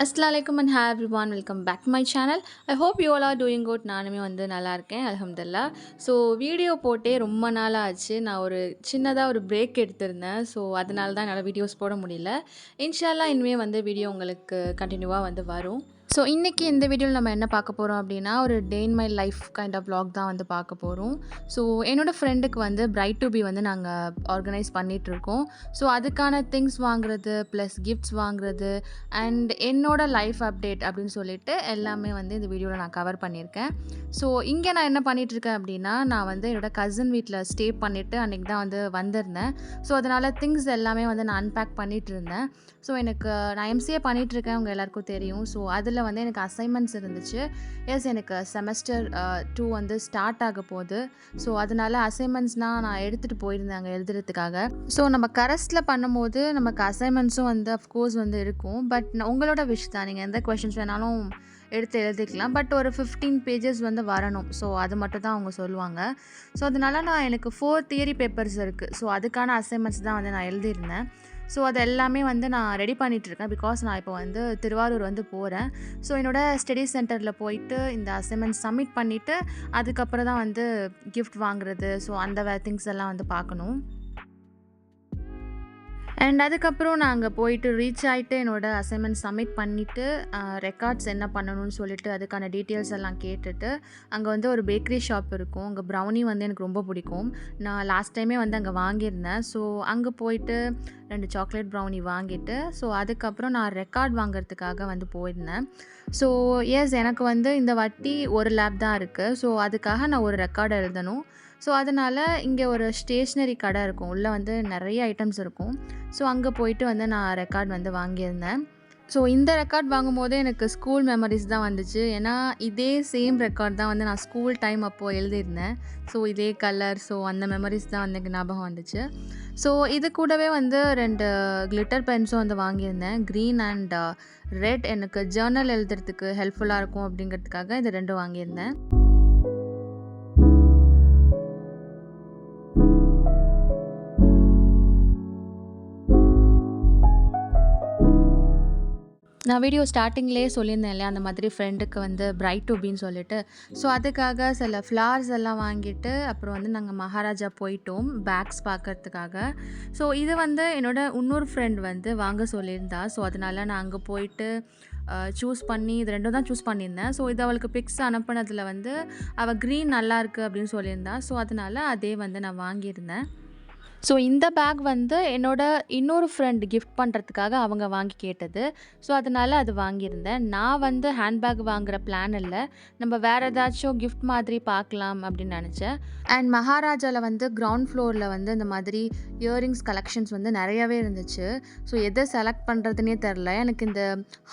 Assalamualaikum and hi everyone, welcome back to my channel. I hope you all are doing good. நானுமே வந்து நல்லா இருக்கேன் அல்ஹம்துலில்லாஹ். So video போட்டே ரொம்ப நாள் ஆச்சு. நான் ஒரு சின்னதாக ஒரு பிரேக் எடுத்திருந்தேன். ஸோ அதனால தான் என்னால் வீடியோஸ் போட முடியல. இன்ஷா அல்லாஹ் இனிமேல் வந்து வீடியோ உங்களுக்கு கண்டினியூவாக வந்து வரும். ஸோ இன்றைக்கி இந்த வீடியோவில் நம்ம என்ன பார்க்க போகிறோம் அப்படின்னா ஒரு day in my life kind of vlog தான் வந்து பார்க்க போகிறோம். ஸோ என்னோடய ஃப்ரெண்டுக்கு வந்து பிரைட் டு பி வந்து நாங்கள் ஆர்கனைஸ் பண்ணிகிட்ருக்கோம். ஸோ அதுக்கான திங்ஸ் வாங்குறது ப்ளஸ் கிஃப்ட்ஸ் வாங்குறது அண்ட் என்னோட லைஃப் அப்டேட் அப்படின்னு சொல்லிட்டு எல்லாமே வந்து இந்த வீடியோவில் நான் கவர் பண்ணியிருக்கேன். ஸோ இங்கே நான் என்ன பண்ணிகிட்ருக்கேன் அப்படின்னா நான் வந்து என்னோடய கசின் வீட்டில் ஸ்டே பண்ணிவிட்டு அன்றைக்கி தான் வந்து வந்திருந்தேன். ஸோ அதனால் திங்ஸ் எல்லாமே வந்து நான் அன்பேக் பண்ணிகிட்டு இருந்தேன். ஸோ நான் எம்சிஏ பண்ணிகிட்ருக்கேன், உங்கள் எல்லாேருக்கும் தெரியும். ஸோ அதில் வந்து எனக்கு அசைன்மெண்ட்ஸ் இருந்துச்சு. எனக்கு செமஸ்டர் 2 வந்து ஸ்டார்ட் ஆக போகுது. ஸோ அதனால் அசைன்மெண்ட்ஸ்னால் நான் எடுத்துகிட்டு போயிருந்தேன் அங்கே எழுதுறதுக்காக. ஸோ நம்ம கரஸ்ட்டில் பண்ணும்போது நமக்கு அசைன்மெண்ட்ஸும் வந்து அஃப்கோர்ஸ் வந்து இருக்கும். பட் உங்களோட விஷ் தான், நீங்கள் எந்த கொஷின்ஸ் வேணாலும் எடுத்து எழுதிக்கலாம். பட் ஒரு 15 பேஜஸ் வந்து வரணும். ஸோ அது மட்டும் தான் அவங்க சொல்லுவாங்க. ஸோ அதனால் எனக்கு 4 தியரி பேப்பர்ஸ் இருக்குது. ஸோ அதுக்கான அசைன்மெண்ட்ஸ் தான் வந்து நான் எழுதியிருந்தேன். ஸோ அது எல்லாமே வந்து நான் ரெடி பண்ணிகிட்ருக்கேன். பிகாஸ் நான் இப்போ வந்து திருவாரூர் வந்து போகிறேன். ஸோ என்னோடய ஸ்டடி சென்டரில் போயிட்டு இந்த அசைன்மெண்ட் சப்மிட் பண்ணிவிட்டு அதுக்கப்புறம் தான் வந்து கிஃப்ட் வாங்குறது, ஸோ அந்த திங்ஸ் எல்லாம் வந்து பார்க்கணும். அண்ட் அதுக்கப்புறம் நான் அங்கே போயிட்டு ரீச் ஆகிட்டு என்னோடய அசைன்மெண்ட் சப்மிட் பண்ணிவிட்டு ரெக்கார்ட்ஸ் என்ன பண்ணணும்னு சொல்லிட்டு அதுக்கான டீட்டெயில்ஸ் எல்லாம் கேட்டுட்டு அங்கே வந்து ஒரு பேக்கரி ஷாப் இருக்கும். அங்கே ப்ரௌனி வந்து எனக்கு ரொம்ப பிடிக்கும். நான் லாஸ்ட் டைமே வந்து அங்கே வாங்கியிருந்தேன். ஸோ அங்கே போயிட்டு 2 சாக்லேட் ப்ரௌனி வாங்கிட்டு ஸோ அதுக்கப்புறம் நான் ரெக்கார்ட் வாங்குறதுக்காக வந்து போயிருந்தேன். ஸோ எனக்கு வந்து இந்த வாட்டி ஒரு லேப் தான் இருக்குது. ஸோ அதுக்காக நான் ஒரு ரெக்கார்டு எழுதணும். ஸோ அதனால் இங்கே ஒரு ஸ்டேஷ்னரி கடை இருக்கும். உள்ளே வந்து நிறைய ஐட்டம்ஸ் இருக்கும். ஸோ அங்கே போயிட்டு வந்து நான் ரெக்கார்ட் வந்து வாங்கியிருந்தேன். ஸோ இந்த ரெக்கார்ட் வாங்கும்போது எனக்கு ஸ்கூல் மெமரிஸ் தான் வந்துச்சு. ஏன்னா இதே சேம் ரெக்கார்ட் தான் வந்து நான் ஸ்கூல் டைம் அப்போது எழுதியிருந்தேன். ஸோ இதே கலர், ஸோ அந்த மெமரிஸ் தான் வந்து எனக்கு ஞாபகம் வந்துச்சு. ஸோ இது கூடவே வந்து 2 கிளிட்டர் பென்ஸும் வந்து வாங்கியிருந்தேன். க்ரீன் அண்ட் ரெட் எனக்கு ஜேர்னல் எழுதுறதுக்கு ஹெல்ப்ஃபுல்லாக இருக்கும் அப்படிங்கிறதுக்காக இது 2 வாங்கியிருந்தேன். நான் வீடியோ ஸ்டார்டிங்லேயே சொல்லியிருந்தேன் இல்லையா, அந்த மாதிரி ஃப்ரெண்டுக்கு வந்து பிரைட் டு பின்னு சொல்லிட்டு. ஸோ அதுக்காக சில ஃப்ளார்ஸ் எல்லாம் வாங்கிட்டு அப்புறம் வந்து நாங்கள் மகாராஜா போயிட்டோம் பேக்ஸ் பார்க்கறதுக்காக. ஸோ இது வந்து இன்னொரு ஃப்ரெண்ட் வந்து வாங்க சொல்லியிருந்தா. ஸோ அதனால் நான் அங்கே போயிட்டு சூஸ் பண்ணி இது 2 தான் சூஸ் பண்ணியிருந்தேன். ஸோ இது அவளுக்கு பிக்ஸ் அனுப்புனதில் வந்து அவள் க்ரீன் நல்லாயிருக்கு அப்படின்னு சொல்லியிருந்தா. ஸோ அதனால் அதே வந்து நான் வாங்கியிருந்தேன். ஸோ இந்த பேக் வந்து இன்னொரு ஃப்ரெண்ட் கிஃப்ட் பண்ணுறதுக்காக அவங்க வாங்கி கேட்டது. ஸோ அதனால் அது வாங்கியிருந்தேன். நான் வந்து ஹேண்ட்பேக் வாங்குகிற பிளான் இல்லை, நம்ம வேறு ஏதாச்சும் கிஃப்ட் மாதிரி பார்க்கலாம் அப்படின்னு நினச்சேன். அண்ட் மகாராஜாவில் வந்து கிரவுண்ட் ஃப்ளோரில் வந்து இந்த மாதிரி இயரிங்ஸ் கலெக்ஷன்ஸ் வந்து நிறையாவே இருந்துச்சு. ஸோ எதை செலக்ட் பண்ணுறதுனே தெரில. எனக்கு இந்த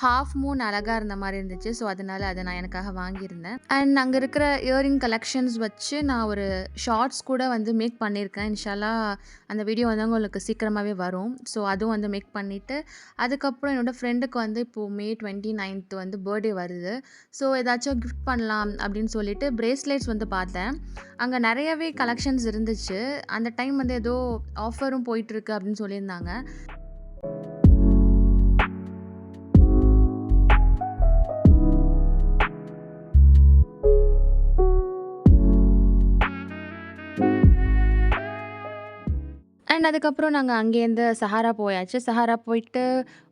ஹாஃப் மூன் அழகாக இருந்த மாதிரி இருந்துச்சு. ஸோ அதனால் அதை நான் எனக்காக வாங்கியிருந்தேன். அண்ட் அங்கே இருக்கிற இயரிங் கலெக்ஷன்ஸ் வச்சு நான் ஒரு ஷார்ட்ஸ் கூட வந்து மேக் பண்ணியிருக்கேன். இன்ஷா அல்லாஹ் அந்த வீடியோ வந்து உங்களுக்கு சீக்கிரமாகவே வரும். ஸோ அதுவும் வந்து மேக் பண்ணிவிட்டு அதுக்கப்புறம் என்னோடய ஃப்ரெண்டுக்கு வந்து இப்போது May 29th வந்து பர்த்டே வருது. ஸோ ஏதாச்சும் கிஃப்ட் பண்ணலாம் அப்படின்னு சொல்லிட்டு பிரேஸ்லெட்ஸ் வந்து பார்த்தேன். அங்கே நிறையவே கலெக்ஷன்ஸ் இருந்துச்சு. அந்த டைம் வந்து ஏதோ ஆஃபரும் போயிட்டுருக்கு அப்படின்னு சொல்லியிருந்தாங்க. அண்ட் அதுக்கப்புறம் நாங்கள் அங்கேருந்து சஹாரா போயாச்சு. சஹாரா போயிட்டு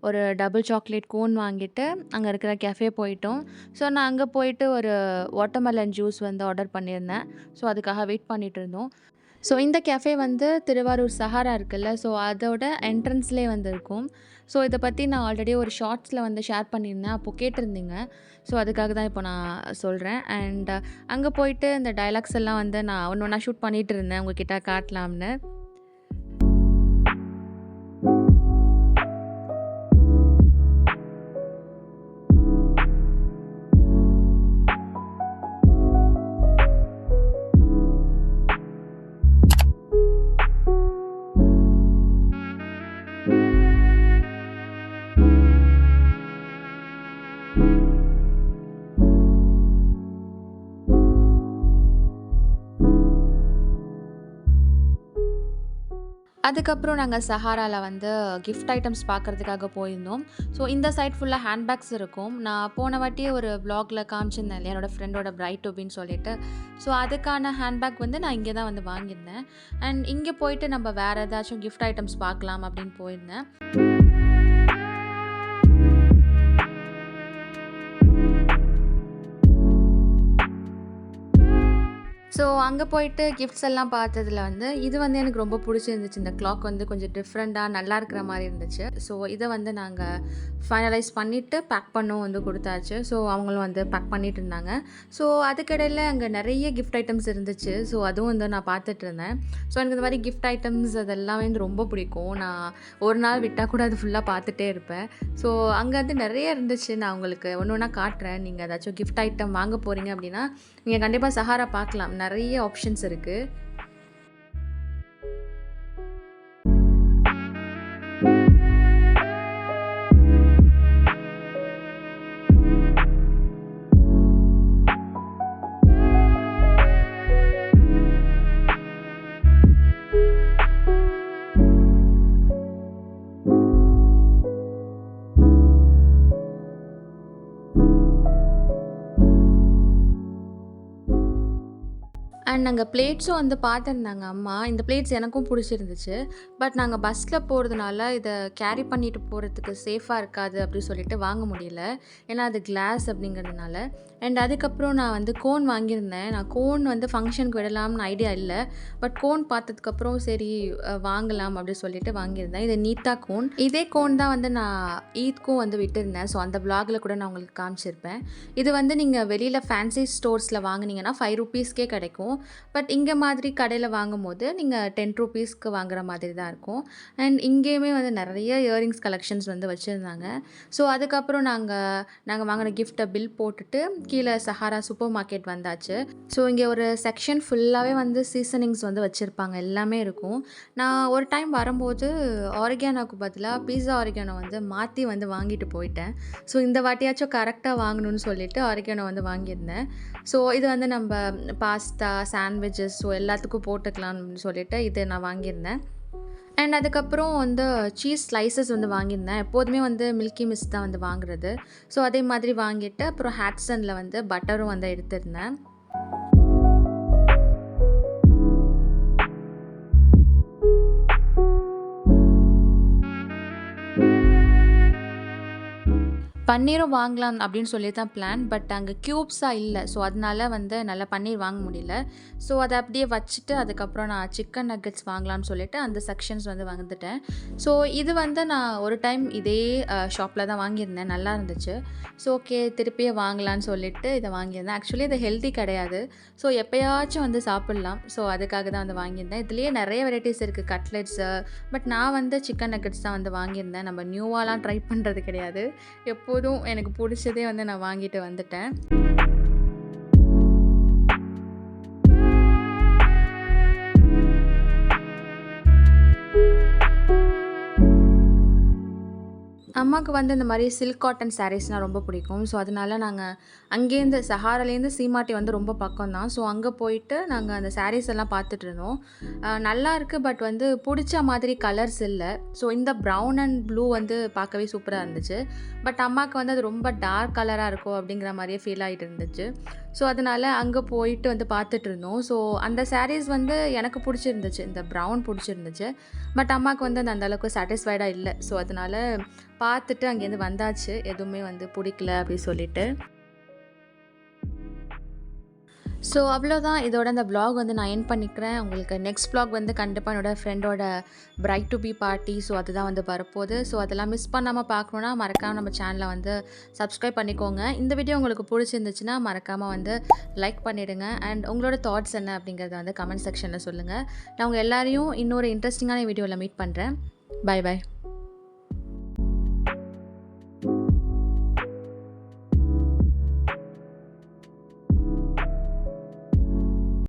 ஒரு டபுள் சாக்லேட் கோன் வாங்கிட்டு அங்கே இருக்கிற கெஃபே போயிட்டோம். ஸோ நான் அங்கே போயிட்டு ஒரு வாட்டர்மெலன் ஜூஸ் வந்து ஆர்டர் பண்ணியிருந்தேன். ஸோ அதுக்காக வெயிட் பண்ணிகிட்டு இருந்தோம். ஸோ இந்த கெஃபே வந்து திருவாரூர் சஹாரா இருக்குல்ல, ஸோ அதோட என்ட்ரன்ஸ்லேயே வந்து இருக்கும். ஸோ இதை பற்றி நான் ஆல்ரெடி ஒரு ஷார்ட்ஸில் வந்து ஷேர் பண்ணியிருந்தேன். அப்போது கேட்டிருந்தீங்க. ஸோ அதுக்காக தான் இப்போ நான் சொல்கிறேன். அண்ட் அங்கே போயிட்டு இந்த டைலாக்ஸ் எல்லாம் வந்து நான் ஒன்று ஒன்றா ஷூட் பண்ணிகிட்டு இருந்தேன் உங்ககிட்ட காட்டலாம்னு. அதுக்கப்புறம் நாங்க சஹாரால வந்து கிஃப்ட் ஐட்டம்ஸ் பார்க்கறதுக்காக போயிருந்தோம். ஸோ இந்த சைட் ஃபுல்லா ஹேண்ட்பேக்ஸ் இருக்கும். நான் போன வாட்டியே ஒரு வ்ளாக்ல காமிச்சிருந்தேன் இல்லையா? என்னோட ஃப்ரெண்டோட பிரைட் டூபின்னு சொல்லிட்டு. ஸோ அதுக்கான ஹேண்ட்பேக் வந்து நான் இங்கே தான் வந்து வாங்கியிருந்தேன். அண்ட் இங்கே போயிட்டு நம்ம வேற ஏதாச்சும் கிஃப்ட் ஐட்டம்ஸ் பார்க்கலாம் அப்படின்னு போயிருந்தேன். ஸோ அங்கே போயிட்டு கிஃப்ட்ஸ் எல்லாம் பார்த்ததுல வந்து இது வந்து எனக்கு ரொம்ப பிடிச்சிருந்துச்சு. இந்த கிளாக் வந்து கொஞ்சம் டிஃப்ரெண்ட்டாக நல்லா இருக்கிற மாதிரி இருந்துச்சு. ஸோ இதை வந்து நாங்கள் ஃபைனலைஸ் பண்ணிவிட்டு பேக் பண்ணவும் வந்து கொடுத்தாச்சு. ஸோ அவங்களும் வந்து பேக் பண்ணிட்டு இருந்தாங்க. ஸோ அதுக்கிடையில் அங்கே நிறைய கிஃப்ட் ஐட்டம்ஸ் இருந்துச்சு. ஸோ அதுவும் வந்து நான் பார்த்துட்டு இருந்தேன். ஸோ எனக்கு இந்த மாதிரி கிஃப்ட் ஐட்டம்ஸ் அதெல்லாமே வந்து ரொம்ப பிடிக்கும். நான் ஒரு நாள் விட்டால் கூட அது ஃபுல்லாக பார்த்துட்டே இருப்பேன். ஸோ அங்கே வந்து நிறைய இருந்துச்சு. நான் உங்களுக்கு ஒன்று ஒன்றா காட்டுறேன். நீங்கள் ஏதாச்சும் கிஃப்ட் ஐட்டம் வாங்க போகிறீங்க அப்படின்னா நீங்கள் கண்டிப்பாக சஹாரா பார்க்கலாம். நிறைய ஆப்ஷன்ஸ் இருக்குது. அண்ட் நாங்கள் பிளேட்ஸும் வந்து பார்த்துருந்தாங்க அம்மா. இந்த பிளேட்ஸ் எனக்கும் பிடிச்சிருந்துச்சு. பட் நாங்கள் பஸ்ஸில் போகிறதுனால இதை கேரி பண்ணிட்டு போகிறதுக்கு சேஃபாக இருக்காது அப்படின்னு சொல்லிட்டு வாங்க முடியல. ஏன்னா அது கிளாஸ் அப்படிங்கிறதுனால. அண்ட் அதுக்கப்புறம் நான் வந்து கோன் வாங்கியிருந்தேன். நான் கோன் வந்து ஃபங்க்ஷனுக்கு விடலாம்னு ஐடியா இல்லை. பட் கோன் பார்த்ததுக்கப்புறம் சரி வாங்கலாம் அப்படின்னு சொல்லிட்டு வாங்கியிருந்தேன். இது நீத்தா கோன். இதே கோன் தான் வந்து நான் ஈத்க்கும் வந்து விட்டுருந்தேன். ஸோ அந்த vlogல கூட நான் உங்களுக்கு காமிச்சிருப்பேன். இது வந்து நீங்கள் வெளியில் ஃபேன்சி ஸ்டோர்ஸில் வாங்குனீங்கன்னா 5 ரூபீஸ்க்கே கிடைக்கும். பட் இங்கே மாதிரி கடையில் வாங்கும்போது நீங்கள் 10 ரூபீஸ்க்கு வாங்குற மாதிரி தான் இருக்கும். அண்ட் இங்கேயுமே வந்து நிறைய இயரிங்ஸ் கலெக்ஷன்ஸ் வந்து வச்சுருந்தாங்க. ஸோ அதுக்கப்புறம் நாங்கள் வாங்கின கிஃப்ட்டை பில் போட்டுட்டு கீழே சஹாரா சூப்பர் மார்க்கெட் வந்தாச்சு. ஸோ இங்கே ஒரு செக்ஷன் ஃபுல்லாகவே வந்து சீசனிங்ஸ் வந்து வச்சுருப்பாங்க. எல்லாமே இருக்கும். நான் ஒரு டைம் வரும்போது ஆரிகானோக்கு பதிலாக பீஸா ஆரிகானோ வந்து மாற்றி வந்து வாங்கிட்டு போயிட்டேன். ஸோ இந்த வாட்டியாச்சும் கரெக்டாக வாங்கணும்னு சொல்லிட்டு ஆரிகானோ வந்து வாங்கியிருந்தேன். ஸோ இது வந்து நம்ம பாஸ்தா, சாண்ட்விச்சஸ் ஸோ எல்லாத்துக்கும் போட்டுக்கலாம் அப்படின்னு சொல்லிட்டு இது நான் வாங்கியிருந்தேன். அண்ட் அதுக்கப்புறம் வந்து சீஸ் ஸ்லைசஸ் வந்து வாங்கியிருந்தேன். எப்போதுமே வந்து மில்கி மிஸ்ட் தான் வந்து வாங்குறது. ஸோ அதே மாதிரி வாங்கிட்டு அப்புறம் ஹாட்சனில் வந்து பட்டரும் வந்து எடுத்திருந்தேன். பன்னீரும் வாங்கலாம் அப்படின்னு சொல்லி தான் பிளான். பட் அங்கே க்யூப்ஸாக இல்லை. ஸோ அதனால வந்து நல்லா பன்னீர் வாங்க முடியல. ஸோ அதை அப்படியே வச்சுட்டு அதுக்கப்புறம் நான் சிக்கன் நக்கெட்ஸ் வாங்கலாம்னு சொல்லிட்டு அந்த செக்ஷன்ஸ் வந்து வந்துட்டேன். ஸோ இது வந்து நான் ஒரு டைம் இதே ஷாப்பில் தான் வாங்கியிருந்தேன். நல்லா இருந்துச்சு. ஸோ ஓகே திருப்பியே வாங்கலான்னு சொல்லிட்டு இதை வாங்கியிருந்தேன். ஆக்சுவலி இது ஹெல்தி கிடையாது. ஸோ எப்போயாச்சும் வந்து சாப்பிட்லாம். ஸோ அதுக்காக தான் வந்து வாங்கியிருந்தேன். இதுலேயே நிறைய வெரைட்டிஸ் இருக்குது கட்லெட்ஸு. பட் நான் வந்து சிக்கன் நக்கெட்ஸ் தான் வந்து வாங்கியிருந்தேன். நம்ம நியூவாலாம் ட்ரை பண்ணுறது கிடையாது. எப்போதும் எனக்கு பிடிச்சதே வந்து நான் வாங்கிட்டு வந்துட்டேன். அம்மாவுக்கு வந்து இந்த மாதிரி சில்க் காட்டன் சாரீஸ்னால் ரொம்ப பிடிக்கும். ஸோ அதனால நாங்கள் அங்கேருந்து சஹாராலேருந்து சீமாட்டி வந்து ரொம்ப பக்கம் தான். ஸோ அங்கே போயிட்டு நாங்கள் அந்த சாரீஸ் எல்லாம் பார்த்துட்டு இருந்தோம். நல்லா இருக்குது. பட் வந்து பிடிச்ச மாதிரி கலர்ஸ் இல்லை. ஸோ இந்த ப்ரௌன் அண்ட் ப்ளூ வந்து பார்க்கவே சூப்பராக இருந்துச்சு. பட் அம்மாவுக்கு வந்து அது ரொம்ப டார்க் கலராக இருக்கும் அப்படிங்கிற மாதிரியே ஃபீல் ஆகிட்டு இருந்துச்சு. ஸோ அதனால் அங்கே போயிட்டு வந்து பார்த்துட்டு இருந்தோம். ஸோ அந்த சாரீஸ் வந்து எனக்கு பிடிச்சிருந்துச்சு. இந்த ப்ரௌன் பிடிச்சிருந்துச்சு. பட் அம்மாவுக்கு வந்து அந்த அளவுக்கு சாட்டிஸ்ஃபைடாக இல்லை. ஸோ அதனால் பார்த்துட்டு அங்கேருந்து வந்தாச்சு. எதுவுமே வந்து பிடிக்கல அப்படி சொல்லிட்டு. ஸோ அவ்வளோதான். இதோட இந்த vlog வந்து நான் எண்ட் பண்ணிக்கிறேன். உங்களுக்கு நெக்ஸ்ட் vlog வந்து கண்டிப்பாக என்னோடய ஃப்ரெண்டோட bride to be party so அதுதான் வந்து வரப்போகுது. ஸோ அதெல்லாம் மிஸ் பண்ணாமல் பார்க்கணுன்னா மறக்காமல் நம்ம சேனலை வந்து சப்ஸ்கிரைப் பண்ணிக்கோங்க. இந்த வீடியோ உங்களுக்கு பிடிச்சிருந்துச்சுன்னா மறக்காமல் வந்து லைக் பண்ணிவிடுங்க. அண்ட் உங்களோட தாட்ஸ் என்ன அப்படிங்கிறத வந்து கமெண்ட் செக்ஷனில் சொல்லுங்கள். நான் உங்கள் எல்லாரையும் இன்னொரு இன்ட்ரெஸ்டிங்கான வீடியோவில் மீட் பண்ணுறேன். Bye by.